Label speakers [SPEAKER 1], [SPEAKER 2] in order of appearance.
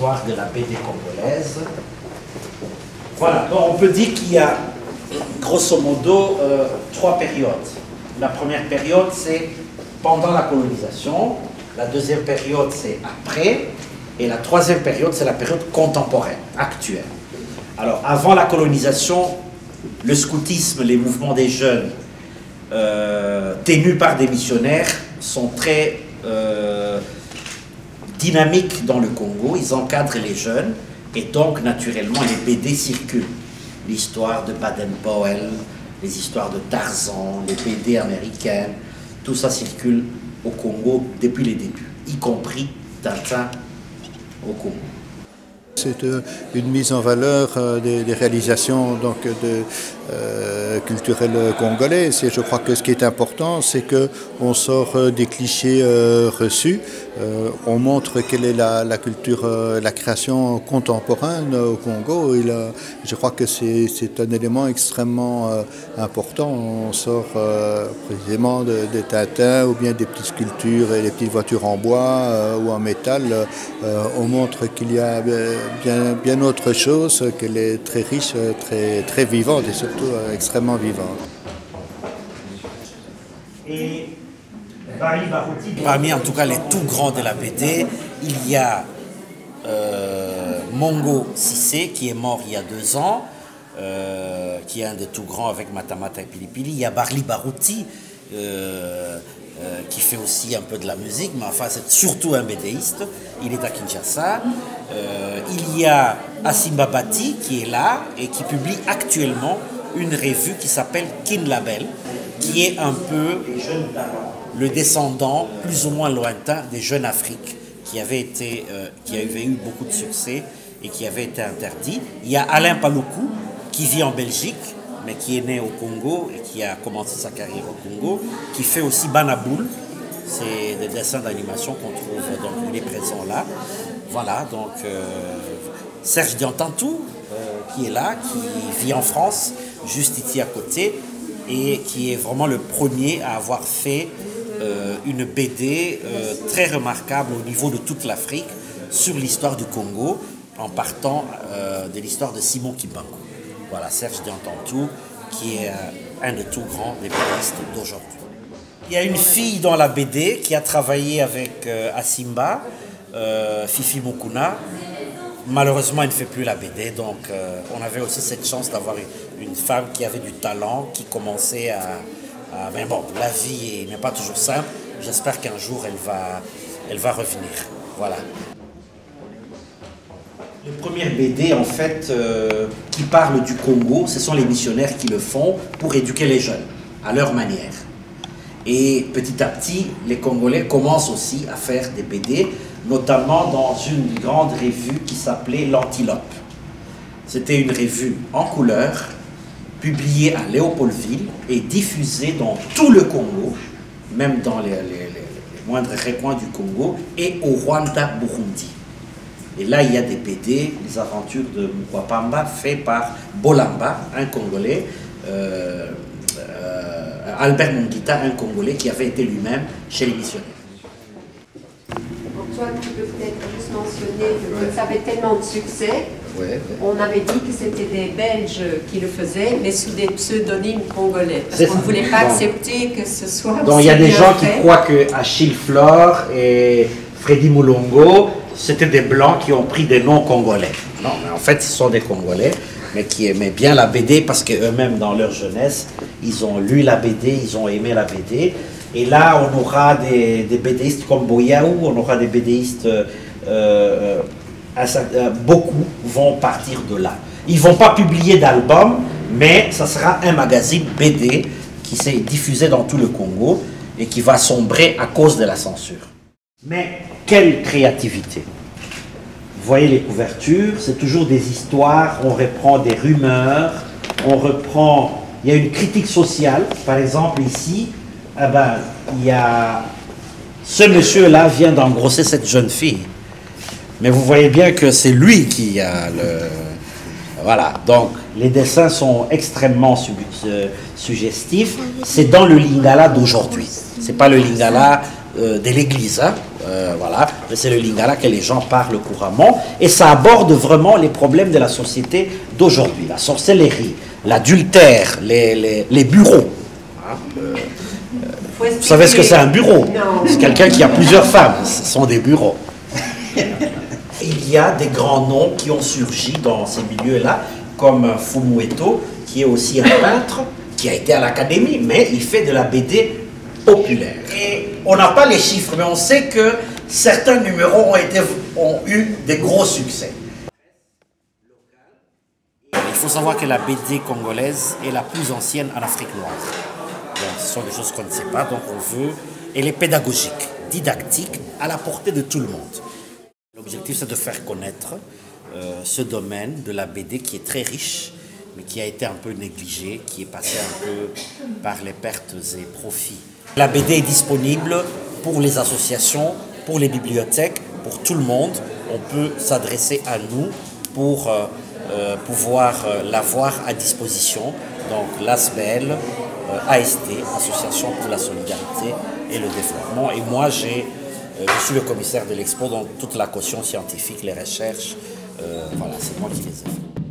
[SPEAKER 1] l'histoire de la BD congolaise. Voilà, donc on peut dire qu'il y a grosso modo 3 périodes. La première période, c'est pendant la colonisation. La deuxième période, c'est après. Et la troisième période, c'est la période contemporaine, actuelle. Alors, avant la colonisation, le scoutisme, les mouvements des jeunes, tenus par des missionnaires, sont très dynamiques dans le Congo. Ils encadrent les jeunes. Et donc, naturellement, les BD circulent. L'histoire de Baden-Powell, les histoires de Tarzan, les BD américaines, tout ça circule au Congo depuis les débuts, y compris Tintin au Congo.
[SPEAKER 2] C'est une mise en valeur des réalisations culturelles congolaises. Et je crois que ce qui est important, c'est qu'on sort des clichés reçus. On montre quelle est la culture, la création contemporaine au Congo. Et je crois que c'est un élément extrêmement important. On sort précisément de Tintin ou bien des petites sculptures et des petites voitures en bois ou en métal. On montre qu'il y a bien autre chose, qu'elle est très riche, très vivante et surtout extrêmement vivante.
[SPEAKER 1] Et parmi en tout cas les tout grands de la BD, il y a Mongo Sissé qui est mort il y a 2 ans, qui est un des tout grands avec Matamata et Pilipili. Il y a Barli Barouti qui fait aussi un peu de la musique, mais enfin c'est surtout un BDiste. Il est à Kinshasa. Il y a Asimba Bati qui est là et qui publie actuellement une revue qui s'appelle Kin Label, qui est un peu le descendant plus ou moins lointain des Jeunes Afrique qui avaient eu beaucoup de succès et qui avaient été interdits. Il y a Alain Paloukou qui vit en Belgique, mais qui est né au Congo et qui a commencé sa carrière au Congo, qui fait aussi Banaboul. C'est des dessins d'animation qu'on trouve, donc il est présent là. Voilà, donc Serge Diantantou, qui est là, qui vit en France, juste ici à côté, et qui est vraiment le premier à avoir fait une BD très remarquable au niveau de toute l'Afrique sur l'histoire du Congo, en partant de l'histoire de Simon Kimbangu. Voilà, Serge Diantantou, qui est un des tout grands des BDistes d'aujourd'hui. Il y a une fille dans la BD qui a travaillé avec Asimba, Fifi Mukuna. Malheureusement, elle ne fait plus la BD, donc on avait aussi cette chance d'avoir une femme qui avait du talent, qui commençait à... Mais bon, la vie n'est pas toujours simple. J'espère qu'un jour, elle va revenir. Voilà. Les premières BD, en fait, qui parlent du Congo, ce sont les missionnaires qui le font pour éduquer les jeunes, à leur manière. Et petit à petit, les Congolais commencent aussi à faire des BD, notamment dans une grande revue qui s'appelait L'Antilope. C'était une revue en couleur, publiée à Léopoldville et diffusée dans tout le Congo, même dans les moindres recoins du Congo, et au Rwanda-Burundi. Et là, il y a des BD, les aventures de Mkwapamba, faits par Bolamba, un Congolais, Albert Mungita, un Congolais qui avait été lui-même chez les missionnaires.
[SPEAKER 3] Toi, tu peux peut-être juste mentionner que ça avait tellement de succès. On avait dit que c'était des Belges qui le faisaient, mais sous des pseudonymes congolais. Parce qu'on ne voulait pas accepter que ce soit...
[SPEAKER 1] Donc il y a des gens qui croient que Achille Flore et Freddy Moulongo, c'était des Blancs qui ont pris des noms congolais. Non, mais en fait, ce sont des Congolais, mais qui aimaient bien la BD parce qu'eux-mêmes, dans leur jeunesse, ils ont lu la BD, ils ont aimé la BD. Et là, on aura des BDistes comme Boyaou, on aura des BDistes... beaucoup vont partir de là. Ils ne vont pas publier d'album, mais ça sera un magazine BD qui s'est diffusé dans tout le Congo et qui va sombrer à cause de la censure. Mais quelle créativité! Vous voyez les couvertures, c'est toujours des histoires, on reprend des rumeurs, on reprend... Il y a une critique sociale, par exemple ici, il y a... Ce monsieur-là vient d'engrosser cette jeune fille. Mais vous voyez bien que c'est lui qui a le... Voilà, donc les dessins sont extrêmement suggestifs. C'est dans le Lingala d'aujourd'hui. C'est pas le Lingala de l'église, hein. voilà, c'est le lingala que les gens parlent couramment, et ça aborde vraiment les problèmes de la société d'aujourd'hui, la sorcellerie, l'adultère, les bureaux. Vous savez ce que c'est un bureau? C'est quelqu'un qui a plusieurs femmes, ce sont des bureaux. Il y a des grands noms qui ont surgi dans ces milieux-là, comme Fumueto, qui est aussi un peintre, qui a été à l'académie, mais il fait de la BD populaire. Et on n'a pas les chiffres, mais on sait que certains numéros ont eu des gros succès. Il faut savoir que la BD congolaise est la plus ancienne en Afrique noire. Donc, ce sont des choses qu'on ne sait pas, donc on veut... Elle est pédagogique, didactique, à la portée de tout le monde. L'objectif, c'est de faire connaître ce domaine de la BD qui est très riche, mais qui a été un peu négligé, qui est passé un peu par les pertes et profits. La BD est disponible pour les associations, pour les bibliothèques, pour tout le monde. On peut s'adresser à nous pour pouvoir l'avoir à disposition. Donc l'ASBL, ASD, Association pour la solidarité et le développement. Et moi, je suis le commissaire de l'expo, donc toute la caution scientifique, les recherches, voilà, c'est moi qui les ai fait.